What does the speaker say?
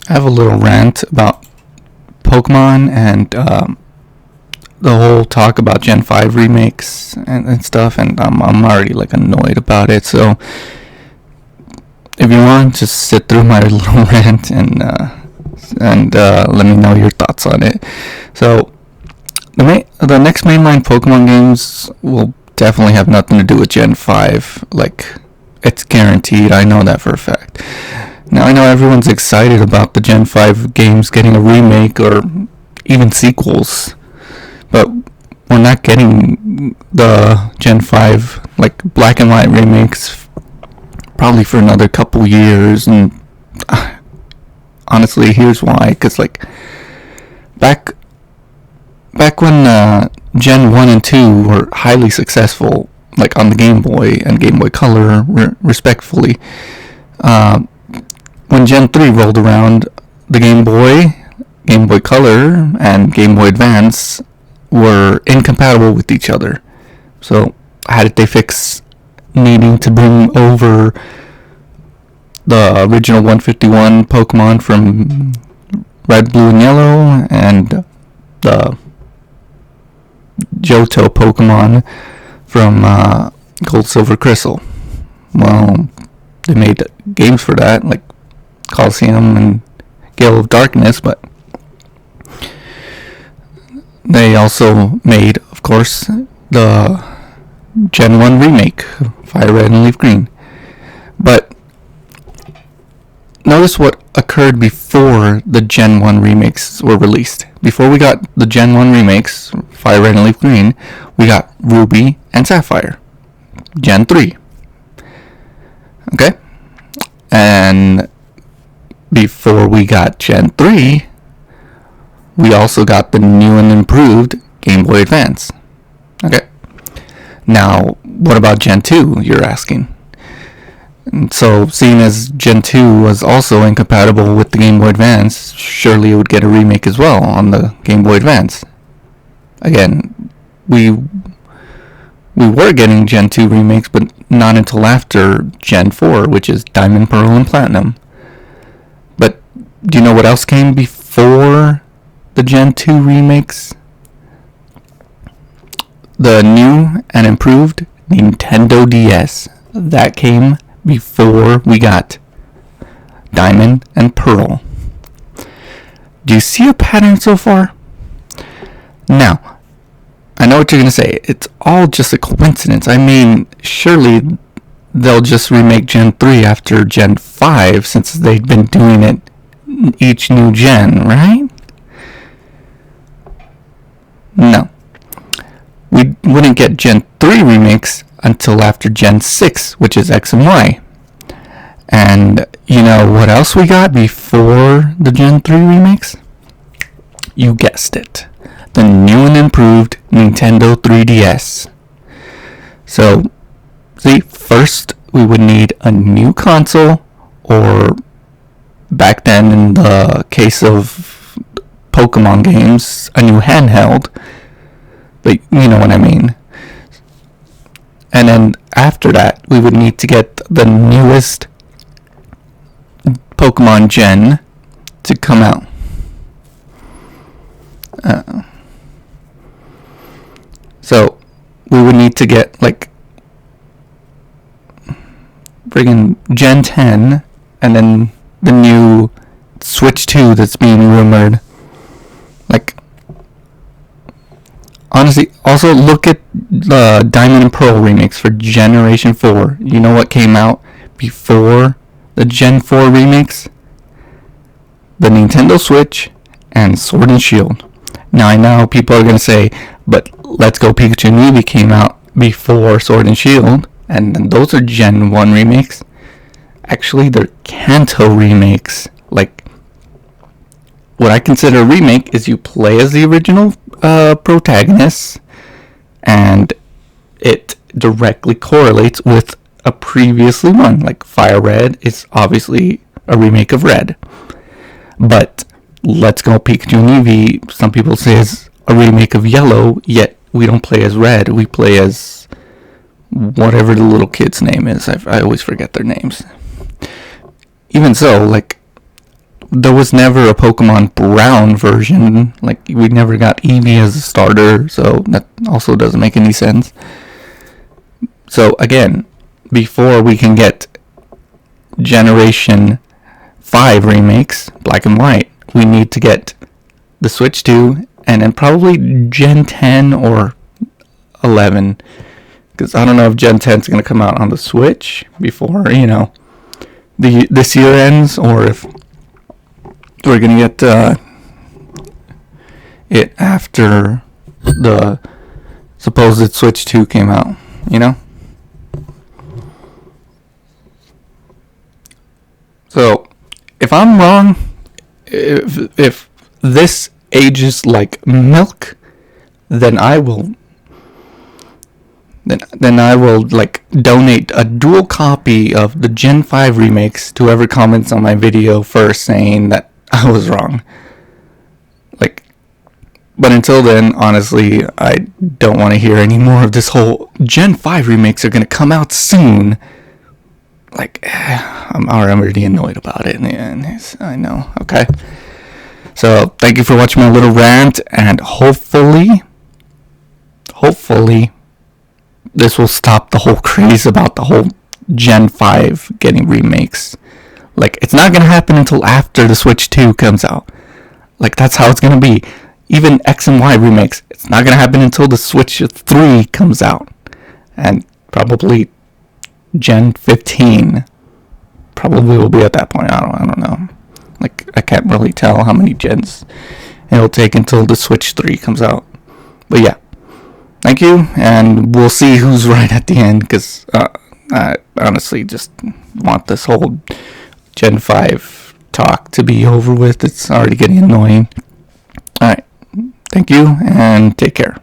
I have a little rant about Pokemon and the whole talk about Gen 5 remakes and stuff, and I'm already like annoyed about it. So if you want, just sit through my little rant and let me know your thoughts on it. So the next mainline Pokemon games will definitely have nothing to do with Gen 5. Like, it's guaranteed. I know that for a fact. Now, I know everyone's excited about the Gen 5 games getting a remake or even sequels, but we're not getting the Gen 5, like, black and white remakes probably for another couple years, and honestly, here's why. Because, like, back when Gen 1 and 2 were highly successful, like on the Game Boy and Game Boy Color, respectfully, when Gen 3 rolled around, the Game Boy Color, and Game Boy Advance were incompatible with each other. So how did they fix needing to bring over the original 151 Pokemon from Red, Blue, and Yellow and the Johto Pokemon from Gold, Silver, Crystal? Well, they made games for that, like Coliseum and Gale of Darkness, but they also made, of course, the Gen 1 remake, Fire Red and Leaf Green. But notice what occurred before the Gen 1 remakes were released. Before we got the Gen 1 remakes, Fire Red and Leaf Green, we got Ruby and Sapphire, Gen 3. Okay? And before we got Gen 3, we also got the new and improved Game Boy Advance. Okay? Now, what about Gen 2, you're asking? And so, seeing as Gen 2 was also incompatible with the Game Boy Advance, surely it would get a remake as well on the Game Boy Advance. Again, we were getting Gen 2 remakes, but not until after Gen 4, which is Diamond, Pearl, and Platinum. But do you know what else came before the Gen 2 remakes? The new and improved Nintendo DS. That came before we got Diamond and Pearl. Do you see a pattern so far? Now, I know what you're going to say. It's all just a coincidence. I mean, surely they'll just remake Gen 3 after Gen 5 since they've been doing it each new gen, right? No. We wouldn't get Gen 3 remakes until after Gen 6, which is X and Y. And you know what else we got before the Gen 3 remakes? You guessed it. The new and improved Nintendo 3DS. So, see, first we would need a new console, or back then in the case of Pokemon games, a new handheld. But you know what I mean. And then after that, we would need to get the newest Pokemon gen to come out. So we would need to get like friggin' Gen 10, and then the new Switch 2 that's being rumored. Like, honestly, also look at the Diamond and Pearl remakes for Generation 4. You know what came out before the Gen 4 remakes? The Nintendo Switch and Sword and Shield. Now, I know people are going to say, but Let's Go Pikachu and Eevee came out before Sword and Shield, and those are Gen 1 remakes. Actually, they're Kanto remakes. Like, what I consider a remake is you play as the original protagonist, and it directly correlates with a previously one. Like, Fire Red is obviously a remake of Red. But Let's Go Pikachu and Eevee, some people say is a remake of Yellow, yet we don't play as Red. We play as whatever the little kid's name is. I always forget their names. Even so, like, there was never a Pokemon Brown version. Like, we never got Eevee as a starter, so that also doesn't make any sense. So again, before we can get Generation 5 remakes, Black and White, we need to get the Switch 2, and then probably Gen 10 or 11. Because I don't know if Gen 10 is going to come out on the Switch before, this year ends, or if we're going to get it after the supposed Switch 2 came out, So, if I'm wrong, if this ages like milk, then I will like donate a dual copy of the Gen 5 remakes to whoever comments on my video first saying that I was wrong. Like, but until then, honestly, I don't want to hear any more of this whole Gen 5 remakes are going to come out soon. Like, I'm already annoyed about it, and I know. Okay, so thank you for watching my little rant, and hopefully this will stop the whole craze about the whole Gen 5 getting remakes. Like, it's not gonna happen until after the Switch 2 comes out. Like, that's how it's gonna be. Even X and Y remakes, it's not gonna happen until the Switch 3 comes out, and probably Gen 15 probably will be at that point. I don't know. Like, I can't really tell how many gens it'll take until the Switch 3 comes out. But yeah, thank you, and we'll see who's right at the end, because I honestly just want this whole Gen 5 talk to be over with. It's already getting annoying. Alright, thank you, and take care.